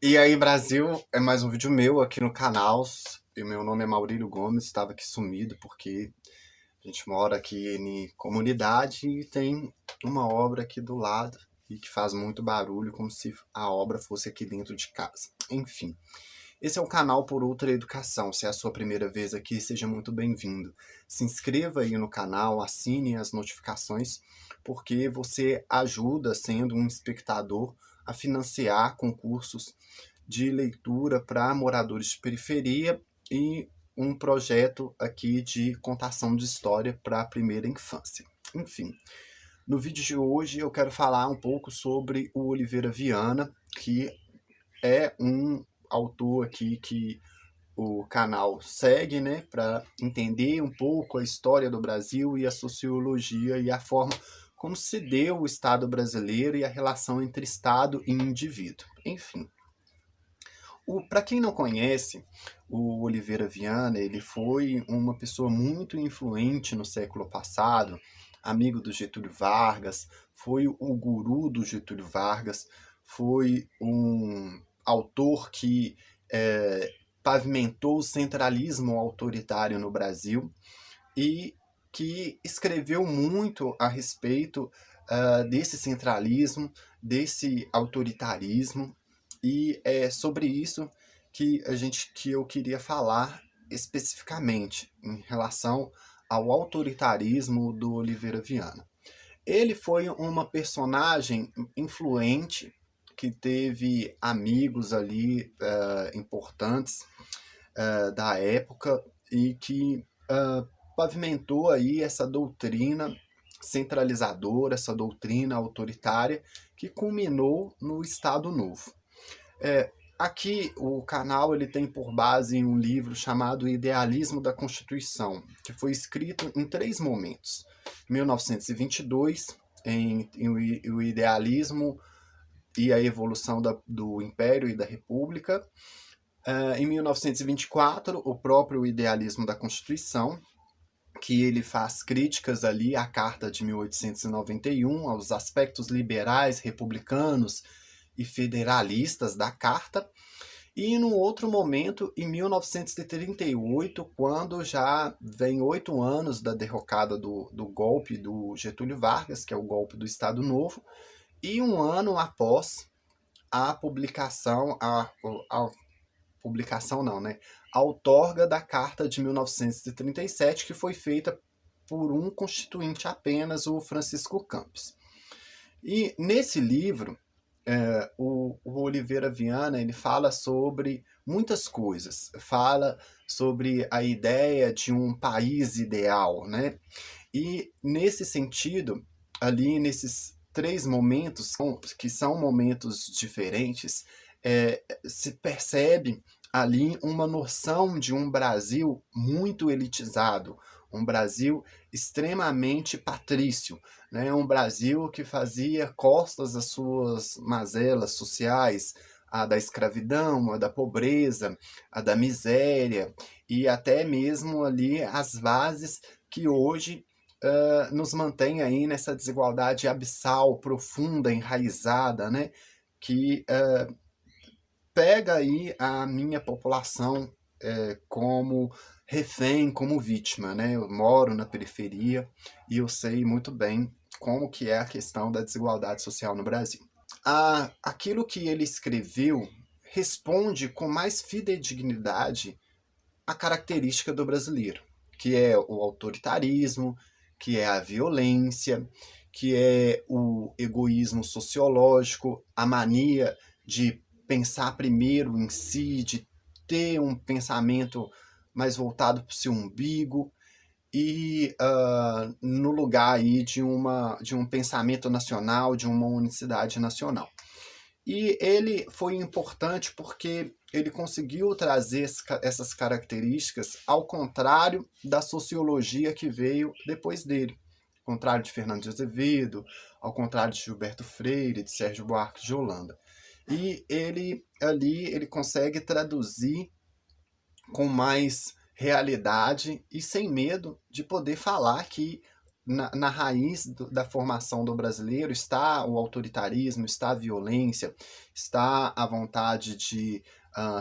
E aí, Brasil, é mais um vídeo meu aqui no canal. E meu nome é Maurílio Gomes, estava aqui sumido porque a gente mora aqui em comunidade e tem uma obra aqui do lado e que faz muito barulho, como se a obra fosse aqui dentro de casa. Enfim, esse é o canal Por Outra Educação. Se é a sua primeira vez aqui, seja muito bem-vindo. Se inscreva aí no canal, assine as notificações, porque você ajuda, sendo um espectador, a financiar concursos de leitura para moradores de periferia e um projeto aqui de contação de história para a primeira infância. Enfim, no vídeo de hoje eu quero falar um pouco sobre o Oliveira Viana, que é um autor aqui que o canal segue, né, para entender um pouco a história do Brasil e a sociologia e a forma como se deu o Estado brasileiro e a relação entre Estado e indivíduo. Enfim, para quem não conhece, o Oliveira Viana, ele foi uma pessoa muito influente no século passado, amigo do Getúlio Vargas, foi o guru do Getúlio Vargas, foi um autor que pavimentou o centralismo autoritário no Brasil e que escreveu muito a respeito desse centralismo, desse autoritarismo, e é sobre isso que eu queria falar especificamente em relação ao autoritarismo do Oliveira Viana. Ele foi uma personagem influente que teve amigos ali importantes da época e que pavimentou aí essa doutrina centralizadora, essa doutrina autoritária que culminou no Estado Novo. Aqui o canal ele tem por base um livro chamado Idealismo da Constituição, que foi escrito em 3 momentos. Em 1922, em o idealismo e a evolução do Império e da República. Em 1924, o próprio Idealismo da Constituição, que ele faz críticas ali à Carta de 1891, aos aspectos liberais, republicanos e federalistas da Carta. E no outro momento, em 1938, quando já vem 8 anos da derrocada do golpe do Getúlio Vargas, que é o golpe do Estado Novo, e um ano após a publicação, a publicação não, né? A outorga da Carta de 1937, que foi feita por um constituinte apenas, o Francisco Campos. E nesse livro, o Oliveira Viana ele fala sobre muitas coisas. Fala sobre a ideia de um país ideal, né? E nesse sentido, ali nesses 3 momentos, que são momentos diferentes, se percebe ali uma noção de um Brasil muito elitizado, um Brasil extremamente patrício, né? Um Brasil que fazia costas às suas mazelas sociais, a da escravidão, a da pobreza, a da miséria, e até mesmo ali as bases que hoje nos mantém aí nessa desigualdade abissal, profunda, enraizada, né? Que pega aí a minha população como refém, como vítima, né? Eu moro na periferia e eu sei muito bem como que é a questão da desigualdade social no Brasil. Aquilo que ele escreveu responde com mais fidedignidade a característica do brasileiro, que é o autoritarismo, que é a violência, que é o egoísmo sociológico, a mania de pensar primeiro em si, de ter um pensamento mais voltado para o seu umbigo e no lugar aí de um pensamento nacional, de uma unicidade nacional. E ele foi importante porque ele conseguiu trazer essas características ao contrário da sociologia que veio depois dele. Ao contrário de Fernando de Azevedo, ao contrário de Gilberto Freire, de Sérgio Buarque de Holanda. E ele consegue traduzir com mais realidade e sem medo de poder falar que na raiz da formação do brasileiro está o autoritarismo, está a violência, está a vontade de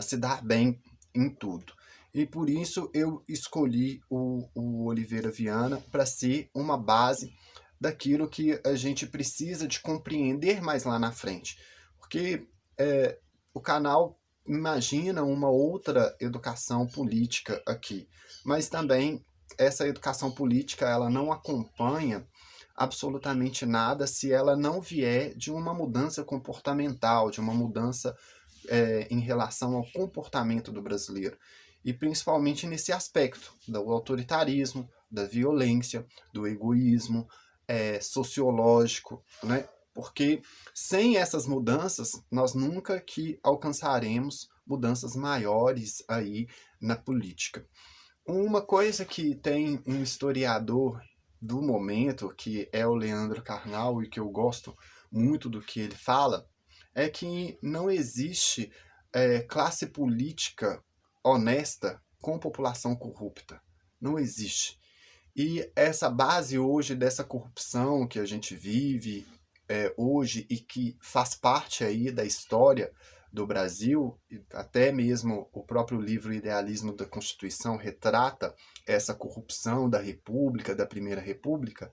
se dar bem em tudo. E por isso eu escolhi o Oliveira Viana para ser uma base daquilo que a gente precisa de compreender mais lá na frente. Porque o canal imagina uma outra educação política aqui, mas também essa educação política ela não acompanha absolutamente nada se ela não vier de uma mudança comportamental, de uma mudança em relação ao comportamento do brasileiro. E principalmente nesse aspecto do autoritarismo, da violência, do egoísmo sociológico, né? Porque sem essas mudanças, nós nunca que alcançaremos mudanças maiores aí na política. Uma coisa que tem um historiador do momento, que é o Leandro Carnal, e que eu gosto muito do que ele fala, é que não existe classe política honesta com população corrupta. Não existe. E essa base hoje dessa corrupção que a gente vive hoje e que faz parte aí da história do Brasil, até mesmo o próprio livro Idealismo da Constituição retrata essa corrupção da República, da Primeira República,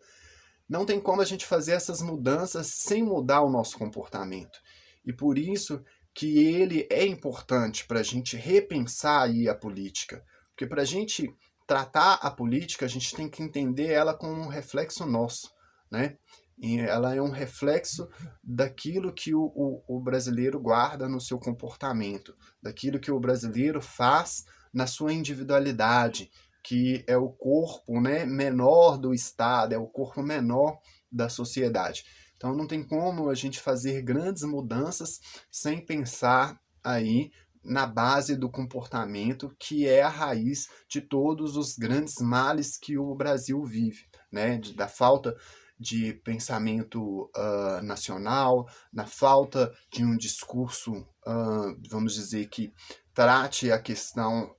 não tem como a gente fazer essas mudanças sem mudar o nosso comportamento. E por isso que ele é importante para a gente repensar aí a política. Porque para a gente tratar a política, a gente tem que entender ela como um reflexo nosso, né? E ela é um reflexo daquilo que o brasileiro guarda no seu comportamento, daquilo que o brasileiro faz na sua individualidade, que é o corpo, né, menor do Estado, é o corpo menor da sociedade. Então não tem como a gente fazer grandes mudanças sem pensar aí na base do comportamento, que é a raiz de todos os grandes males que o Brasil vive, né? Da falta de pensamento nacional, na falta de um discurso, vamos dizer, que trate a questão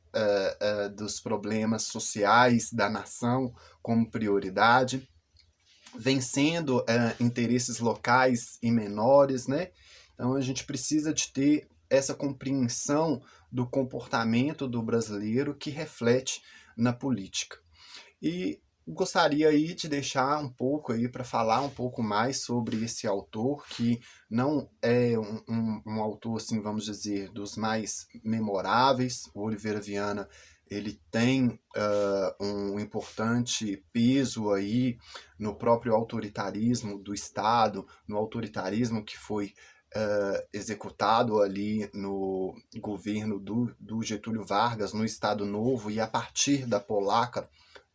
dos problemas sociais da nação como prioridade, vencendo interesses locais e menores, né? Então a gente precisa de ter essa compreensão do comportamento do brasileiro que reflete na política. E gostaria aí de deixar um pouco aí para falar um pouco mais sobre esse autor, que não é um autor, assim, vamos dizer, dos mais memoráveis. O Oliveira Viana, ele tem um importante peso aí no próprio autoritarismo do Estado, no autoritarismo que foi executado ali no governo do Getúlio Vargas, no Estado Novo, e a partir da Polaca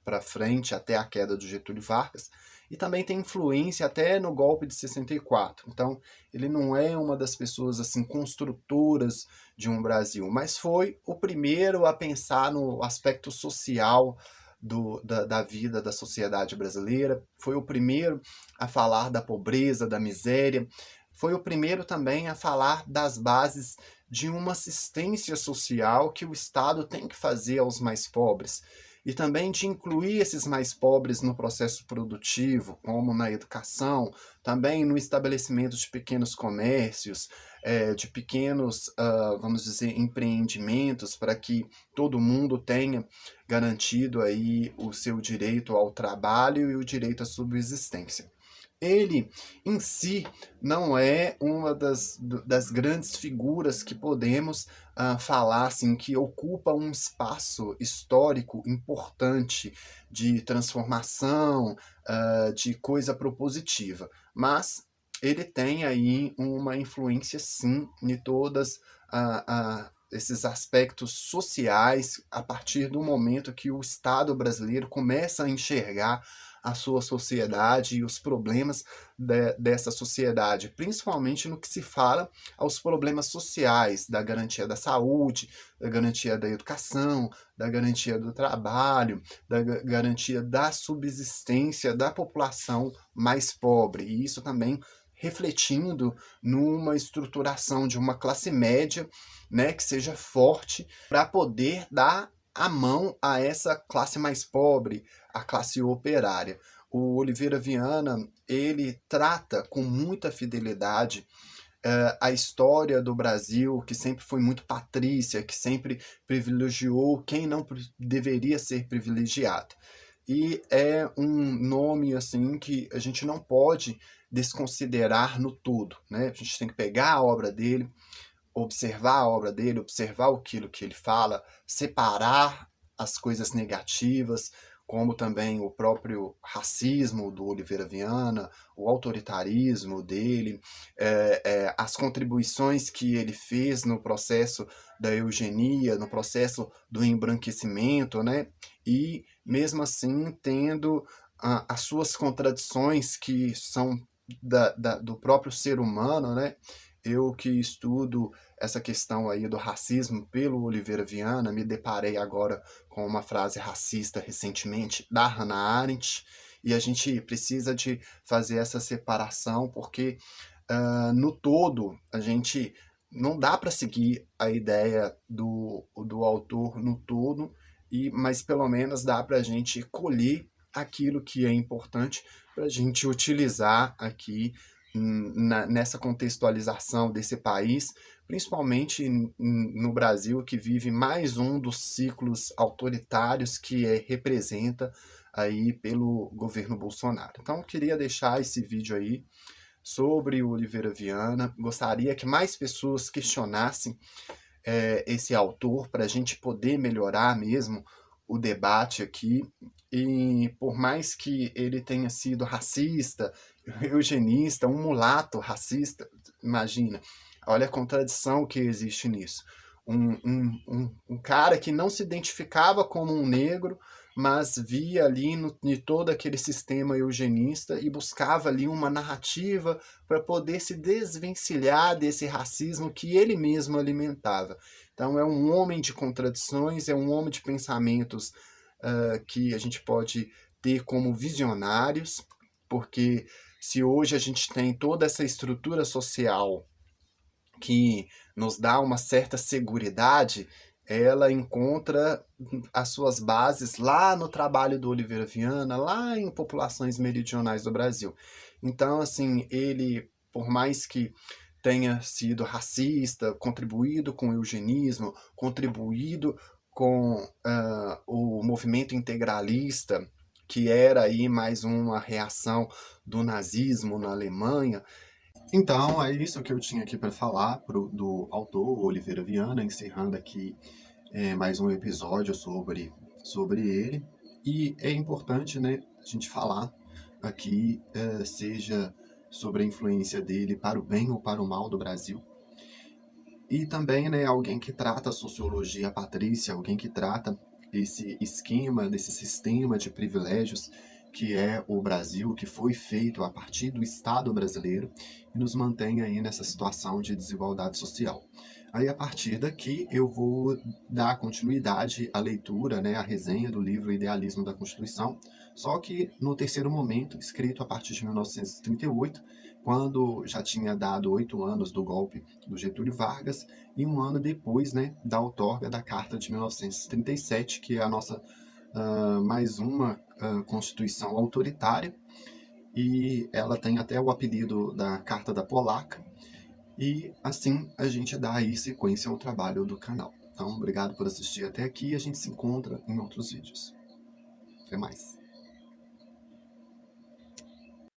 para frente até a queda do Getúlio Vargas, e também tem influência até no golpe de 64. Então, ele não é uma das pessoas assim construtoras de um Brasil, mas foi o primeiro a pensar no aspecto social da vida da sociedade brasileira, foi o primeiro a falar da pobreza, da miséria, foi o primeiro também a falar das bases de uma assistência social que o Estado tem que fazer aos mais pobres, e também de incluir esses mais pobres no processo produtivo, como na educação, também no estabelecimento de pequenos comércios, de pequenos, vamos dizer, empreendimentos, para que todo mundo tenha garantido aí o seu direito ao trabalho e o direito à subsistência. Ele, em si, não é uma das grandes figuras que podemos falar, assim, que ocupa um espaço histórico importante de transformação, de coisa propositiva. Mas ele tem aí uma influência, sim, em todas esses aspectos sociais, a partir do momento que o Estado brasileiro começa a enxergar a sua sociedade e os problemas dessa sociedade, principalmente no que se fala aos problemas sociais, da garantia da saúde, da garantia da educação, da garantia do trabalho, da garantia da subsistência da população mais pobre. E isso também refletindo numa estruturação de uma classe média, né, que seja forte para poder dar a mão a essa classe mais pobre, a classe operária. o Oliveira Viana, ele trata com muita fidelidade a história do Brasil, que sempre foi muito patrícia, que sempre privilegiou quem não deveria ser privilegiado. E é um nome assim que a gente não pode desconsiderar no todo, né? A gente tem que pegar a obra dele, observar a obra dele, observar aquilo que ele fala, separar as coisas negativas, como também o próprio racismo do Oliveira Viana, o autoritarismo dele, as contribuições que ele fez no processo da eugenia, no processo do embranquecimento, né? E mesmo assim tendo as suas contradições que são do próprio ser humano, né? Eu que estudo essa questão aí do racismo pelo Oliveira Viana, me deparei agora com uma frase racista recentemente da Hannah Arendt, e a gente precisa de fazer essa separação, porque no todo a gente não dá para seguir a ideia do autor no todo, mas pelo menos dá para a gente colher aquilo que é importante para a gente utilizar aqui nessa contextualização desse país, principalmente no Brasil, que vive mais um dos ciclos autoritários que representa aí pelo governo Bolsonaro. Então, eu queria deixar esse vídeo aí sobre o Oliveira Viana. Gostaria que mais pessoas questionassem esse autor para a gente poder melhorar mesmo o debate aqui. E por mais que ele tenha sido racista, eugenista, um mulato racista, imagina, olha a contradição que existe nisso. Um cara que não se identificava como um negro, mas via ali em todo aquele sistema eugenista e buscava ali uma narrativa para poder se desvencilhar desse racismo que ele mesmo alimentava. Então é um homem de contradições, é um homem de pensamentos que a gente pode ter como visionários, porque se hoje a gente tem toda essa estrutura social que nos dá uma certa seguridade, ela encontra as suas bases lá no trabalho do Oliveira Viana, lá em populações meridionais do Brasil. Então, assim, ele, por mais que tenha sido racista, contribuído com o eugenismo, contribuído com o movimento integralista, que era aí mais uma reação do nazismo na Alemanha. Então, é isso que eu tinha aqui para falar do autor Oliveira Viana, encerrando aqui mais um episódio sobre ele. E é importante, né, a gente falar aqui, seja sobre a influência dele para o bem ou para o mal do Brasil. E também, né, alguém que trata a sociologia patrícia, alguém que trata esse esquema, desse sistema de privilégios que é o Brasil, que foi feito a partir do Estado brasileiro e nos mantém aí nessa situação de desigualdade social. Aí, a partir daqui, eu vou dar continuidade à leitura, né, à resenha do livro Idealismo da Constituição, só que no terceiro momento, escrito a partir de 1938, quando já tinha dado 8 anos do golpe do Getúlio Vargas, e um ano depois, né, da outorga da Carta de 1937, que é a nossa mais uma Constituição autoritária, e ela tem até o apelido da Carta da Polaca, e assim a gente dá aí sequência ao trabalho do canal. Então, obrigado por assistir até aqui, e a gente se encontra em outros vídeos. Até mais.